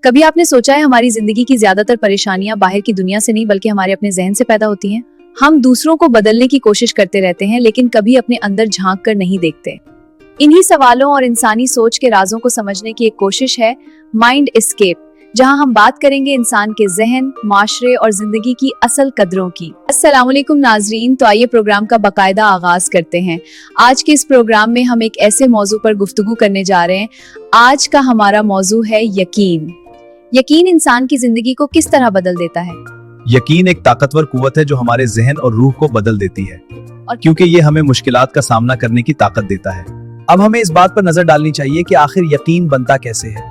कभी आपने सोचा है हमारी जिंदगी की ज्यादातर परेशानियां बाहर की दुनिया से नहीं बल्कि हमारे अपने जहन से पैदा होती हैं। हम दूसरों को बदलने की कोशिश करते रहते हैं लेकिन कभी अपने अंदर झांक कर नहीं देखते। इन्हीं सवालों और इंसानी सोच के राजों को समझने की एक कोशिश है माइंड एस्केप, जहां हम बात करेंगे इंसान के जहन, माशरे और जिंदगी की असल कदरों की। अस्सलाम वालेकुम नाजरीन, तो आइए प्रोग्राम का बाकायदा आगाज करते हैं। आज के इस प्रोग्राम में हम एक ऐसे मौजू पर गुफ्तगू करने जा रहे हैं। आज का हमारा मौजू है यकीन। यकीन इंसान की जिंदगी को किस तरह बदल देता है। यकीन एक ताकतवर कुव्वत है जो हमारे जहन और रूह को बदल देती है, और क्योंकि ये हमें मुश्किलात का सामना करने की ताकत देता है। अब हमें इस बात पर नजर डालनी चाहिए कि आखिर यकीन बनता कैसे है।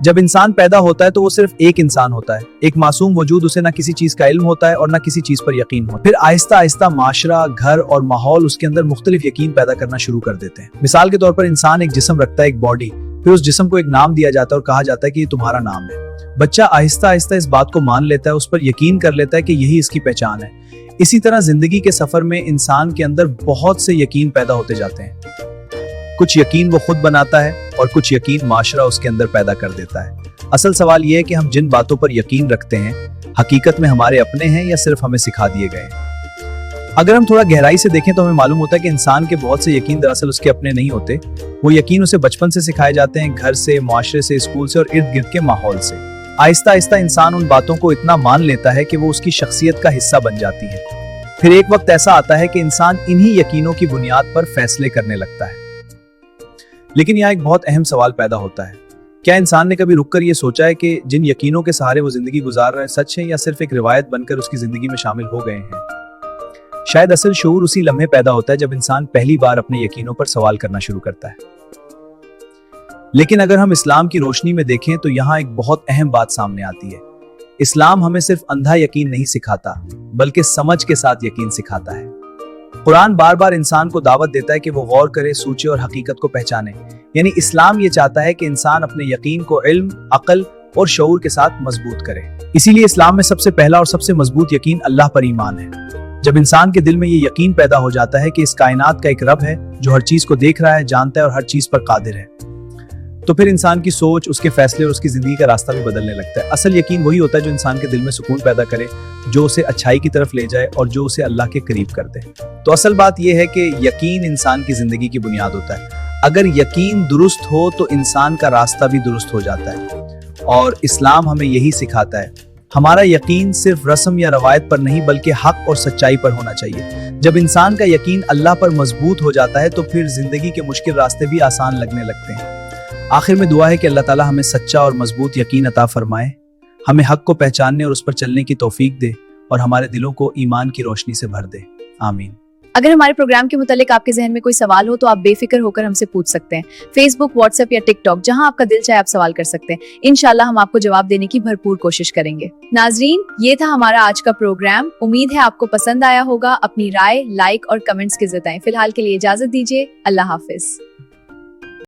जब इंसान पैदा होता है तो वो सिर्फ एक इंसान होता है, एक मासूम वजूद। उसे ना किसी चीज का इल्म होता है और ना किसी चीज पर यकीन होता है। फिर आहिस्ता आहिस्ता माशरा, घर और माहौल उसके अंदर मुख्तलिफ यकीन पैदा करना शुरू कर देते हैं। मिसाल के तौर पर इंसान एक जिस्म रखता है, एक बॉडी। फिर उस जिस्म को एक नाम दिया जाता है और कहा जाता है कि ये तुम्हारा नाम है। बच्चा आहिस्ता आहिस्ता इस बात को मान लेता है, उस पर यकीन कर लेता है कि यही इसकी पहचान है। इसी तरह जिंदगी के सफर में इंसान के अंदर बहुत से यकीन पैदा होते जाते हैं। कुछ यकीन वो खुद बनाता है और कुछ यकीन माशरा उसके अंदर पैदा कर देता है। असल सवाल यह है कि हम जिन बातों पर यकीन रखते हैं हकीकत में हमारे अपने हैं या सिर्फ हमें सिखा दिए गए हैं। अगर हम थोड़ा गहराई से देखें तो हमें मालूम होता है कि इंसान के बहुत से यकीन दरअसल उसके अपने नहीं होते। वो यकीन उसे बचपन से सिखाए जाते हैं, घर से, मुआशरे से, स्कूल से और इर्द गिर्द के माहौल से। आहिस्ता आहिस्ता इंसान उन बातों को इतना मान लेता है कि वो उसकी शख्सियत का हिस्सा बन जाती है। फिर एक वक्त ऐसा आता है कि इंसान इन्हीं यकीनों की बुनियाद पर फैसले करने लगता है। लेकिन यहाँ एक बहुत अहम सवाल पैदा होता है, क्या इंसान ने कभी रुककर ये सोचा है कि जिन यकीनों के सहारे वो जिंदगी गुजार रहा है सच है या सिर्फ एक रिवायत बनकर उसकी जिंदगी में शामिल हो गए हैं। शायद असल शऊर उसी लम्हे पैदा होता है जब इंसान पहली बार अपने यकीनों पर सवाल करना शुरू करता है। लेकिन अगर हम इस्लाम की रोशनी में देखें तो यहाँ एक बहुत अहम बात सामने आती है। इस्लाम हमें सिर्फ अंधा यकीन नहीं सिखाता बल्कि समझ के साथ यकीन सिखाता है। कुरान बार बार इंसान को दावत देता है कि वो गौर करे, सोचे और हकीकत को पहचाने। यानी इस्लाम ये चाहता है कि इंसान अपने यकीन को इल्म, अक्ल और शऊर के साथ मजबूत करे। इसीलिए इस्लाम में सबसे पहला और सबसे मजबूत यकीन अल्लाह पर ईमान है। जब इंसान के दिल में ये यकीन पैदा हो जाता है कि इस कायनात का एक रब है जो हर चीज को देख रहा है, जानता है और हर चीज पर कादिर है, तो फिर इंसान की सोच, उसके फैसले और उसकी जिंदगी का रास्ता भी बदलने लगता है। असल यकीन वही होता है जो इंसान के दिल में सुकून पैदा करे, जो उसे अच्छाई की तरफ ले जाए और जो उसे अल्लाह के करीब कर दे। तो असल बात यह है कि यकीन इंसान की जिंदगी की बुनियाद होता है। अगर यकीन दुरुस्त हो तो इंसान का रास्ता भी दुरुस्त हो जाता है। और इस्लाम हमें यही सिखाता है। हमारा यकीन सिर्फ रस्म या रवायत पर नहीं बल्कि हक और सच्चाई पर होना चाहिए। जब इंसान का यकीन अल्लाह पर मजबूत हो जाता है तो फिर जिंदगी के मुश्किल रास्ते भी आसान लगने लगते हैं। आखिर में दुआ है कि अल्लाह ताला हमें सच्चा और मजबूत यकीन अता फरमाए, हमें हक को पहचानने और उस पर चलने की तौफीक दे और हमारे दिलों को ईमान की रोशनी से भर दे। आमीन। अगर हमारे प्रोग्राम के मुतालिक आपके जहन में कोई सवाल हो तो आप बेफिक्र होकर हमसे पूछ सकते हैं। फेसबुक, व्हाट्सएप या टिकटॉक, जहां आपका दिल चाहे आप सवाल कर सकते हैं। इंशाल्लाह हम आपको जवाब देने की भरपूर कोशिश करेंगे। नाजरीन, ये था हमारा आज का प्रोग्राम। उम्मीद है आपको पसंद आया होगा। अपनी राय, लाइक और कमेंट्स के जताएं। फिलहाल के लिए इजाजत दीजिए। अल्लाह हाफिज।